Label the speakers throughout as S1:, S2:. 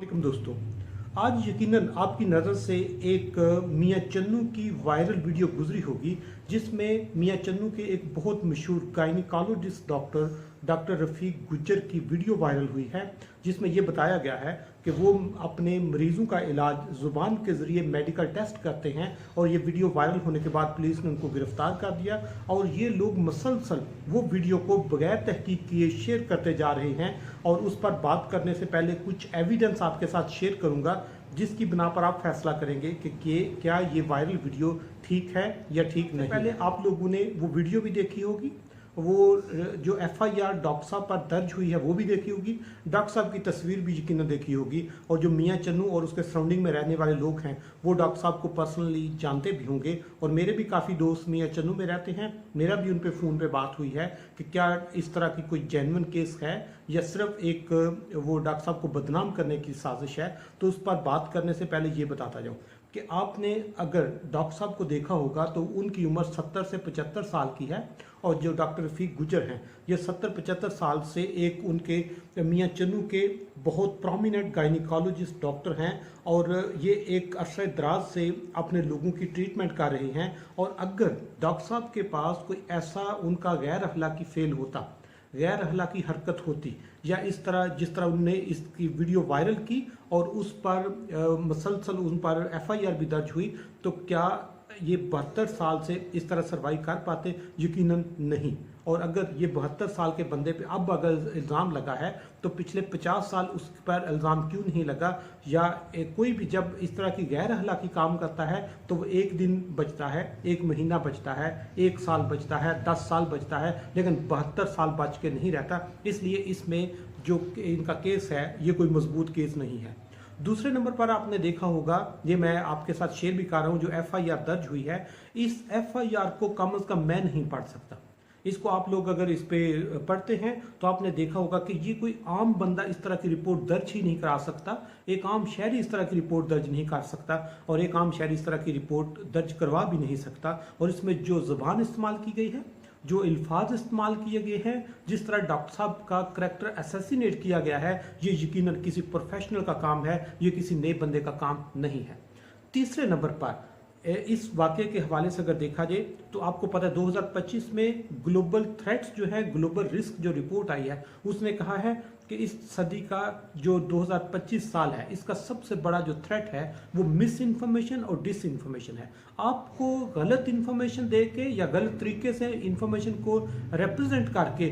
S1: वालेकुम दोस्तों। आज यकीनन आपकी नज़र से एक मियाँ चन्नू की वायरल वीडियो गुजरी होगी, जिसमें मियाँ चन्नू के एक बहुत मशहूर गायनिकोलॉजिस्ट डॉक्टर रफ़ीक गुज्जर की वीडियो वायरल हुई है, जिसमें यह बताया गया है कि वो अपने मरीजों का इलाज ज़ुबान के ज़रिए मेडिकल टेस्ट करते हैं। और ये वीडियो वायरल होने के बाद पुलिस ने उनको गिरफ्तार कर दिया और ये लोग मसलसल वो वीडियो को बगैर तहकीक किए शेयर करते जा रहे हैं। और उस पर बात करने से पहले कुछ एविडेंस आपके साथ शेयर करूंगा, जिसकी बिना पर आप फैसला करेंगे कि क्या ये वायरल वीडियो ठीक है या ठीक नहीं। पहले आप लोगों ने वो वीडियो भी देखी होगी, वो जो एफआईआर डॉक्टर साहब पर दर्ज हुई है वो भी देखी होगी, डॉक्टर साहब की तस्वीर भी यकीनन देखी होगी। और जो मियाँ चन्नू और उसके सराउंडिंग में रहने वाले लोग हैं वो डॉक्टर साहब को पर्सनली जानते भी होंगे। और मेरे भी काफ़ी दोस्त मियाँ चन्नू में रहते हैं, मेरा भी उन पे फ़ोन पे बात हुई है कि क्या इस तरह की कोई जेन्युइन केस है या सिर्फ एक वो डॉक्टर साहब को बदनाम करने की साजिश है। तो उस पर बात करने से पहले ये बताता जाऊँ कि आपने अगर डॉक्टर साहब को देखा होगा तो उनकी उम्र 70 से 75 साल की है। और जो डॉक्टर रफ़ीक गुज्जर हैं ये 70-75 साल से एक उनके मियाँ चन्नू के बहुत प्रोमिनेंट गायनिकोलॉजिस्ट डॉक्टर हैं। और ये एक अरसे दराज से अपने लोगों की ट्रीटमेंट कर रहे हैं। और अगर डॉक्टर साहब के पास कोई ऐसा उनका गैर अखलाकी फेल होता, गैर अखलाकी हरकत होती, या इस तरह जिस तरह उनने इसकी वीडियो वायरल की और उस पर मसलसल उन पर एफआईआर भी दर्ज हुई, तो क्या ये 72 साल से इस तरह सर्वाइव कर पाते? यकीनन नहीं। और अगर ये 72 साल के बंदे पे अब अगर इल्ज़ाम लगा है तो पिछले 50 साल उस पर इल्ज़ाम क्यों नहीं लगा? या कोई भी जब इस तरह की गैर अखलाकी काम करता है तो वो एक दिन बचता है, एक महीना बचता है, एक साल बचता है, 10 साल बचता है, लेकिन 72 साल बच के नहीं रहता। इसलिए इसमें जो इनका केस है ये कोई मजबूत केस नहीं है। दूसरे नंबर पर आपने देखा होगा, ये मैं आपके साथ शेयर भी कर रहा हूँ, जो एफआईआर दर्ज हुई है, इस एफआईआर को कम से कम मैं नहीं पढ़ सकता। इसको आप लोग अगर इस पे पढ़ते हैं तो आपने देखा होगा कि ये कोई आम बंदा इस तरह की रिपोर्ट दर्ज ही नहीं करा सकता, एक आम शहरी इस तरह की रिपोर्ट दर्ज नहीं कर सकता, और एक आम शहरी इस तरह की रिपोर्ट दर्ज करवा भी नहीं सकता। और इसमें जो ज़ुबान इस्तेमाल की गई है, जो अल्फाज इस्तेमाल किए गए हैं, जिस तरह डॉक्टर साहब का करैक्टर असैसिनेट किया गया है, ये यकीनन किसी प्रोफेशनल का काम है, ये किसी नए बंदे का काम नहीं है। तीसरे नंबर पर इस वाक़े के हवाले से अगर देखा जाए तो आपको पता है 2025 में ग्लोबल थ्रेट्स जो है, ग्लोबल रिस्क जो रिपोर्ट आई है, उसने कहा है कि इस सदी का जो 2025 साल है, इसका सबसे बड़ा जो थ्रेट है वो मिस इन्फॉर्मेशन और डिस इन्फॉर्मेशन है। आपको गलत इन्फॉर्मेशन दे के या गलत तरीके से इन्फॉर्मेशन को रिप्रेजेंट करके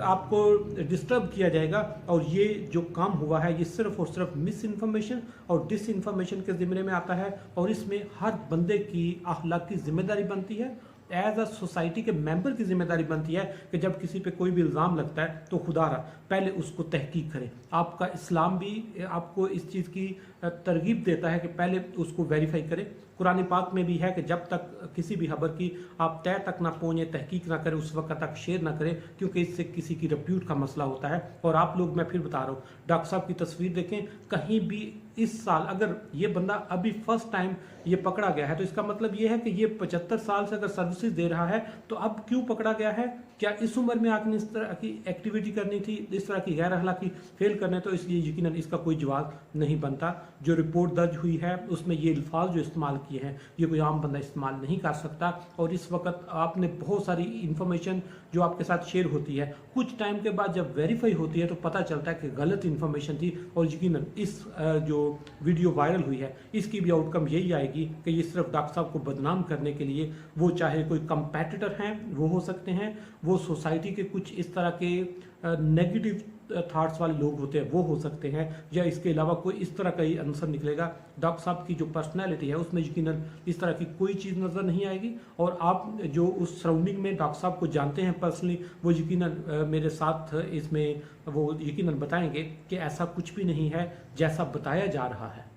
S1: आपको डिस्टर्ब किया जाएगा। और ये जो काम हुआ है ये सिर्फ और सिर्फ मिस इन्फॉर्मेशन और डिस इन्फॉर्मेशन के ज़िम्मे में आता है। और इसमें हर बंदे की अखलाकी जिम्मेदारी बनती है, एज अ सोसाइटी के मेंबर की जिम्मेदारी बनती है कि जब किसी पे कोई भी इल्ज़ाम लगता है तो खुदारा पहले उसको तहकीक करें। आपका इस्लाम भी आपको इस चीज़ की तरगीब देता है कि पहले उसको वेरीफाई करें। कुरान पाक में भी है कि जब तक किसी भी खबर की आप तय तक ना पहुँचे, तहकीक ना करें, उस वक्त तक शेयर ना करें, क्योंकि इससे किसी की रिप्यूट का मसला होता है। और आप लोग, मैं फिर बता रहा हूँ, डॉक्टर साहब की तस्वीर देखें, कहीं भी इस साल अगर ये बंदा अभी फर्स्ट टाइम ये पकड़ा गया है तो इसका मतलब ये है कि ये 75 साल से अगर सर्विसेज दे रहा है तो अब क्यों पकड़ा गया है? क्या इस उम्र में आके इस तरह की एक्टिविटी करनी थी, इस तरह की गैर अखलाकी फेल करने? तो इसलिए यकीनन इसका कोई जवाब नहीं बनता। जो रिपोर्ट दर्ज हुई है उसमें ये अल्फाज जो इस्तेमाल किए हैं ये कोई आम बंदा इस्तेमाल नहीं कर सकता। और इस वक्त आपने बहुत सारी इंफॉर्मेशन जो आपके साथ शेयर होती है, कुछ टाइम के बाद जब वेरीफाई होती है तो पता चलता है कि गलत इन्फॉर्मेशन थी। और यकीनन इस जो वीडियो वायरल हुई है इसकी भी आउटकम यही आएगी कि ये सिर्फ डॉक्टर साहब को बदनाम करने के लिए, वो चाहे कोई कंपेटिटर हैं वो हो सकते हैं, वो सोसाइटी के कुछ इस तरह के नेगेटिव थॉट्स वाले लोग होते हैं वो हो सकते हैं, या इसके अलावा कोई इस तरह का ही आंसर निकलेगा। डॉक्टर साहब की जो पर्सनैलिटी है उसमें यकीनन इस तरह की कोई चीज़ नज़र नहीं आएगी। और आप जो उस सराउंडिंग में डॉक्टर साहब को जानते हैं पर्सनली, वो यकीनन मेरे साथ इसमें वो यकीनन बताएंगे कि ऐसा कुछ भी नहीं है जैसा बताया जा रहा है।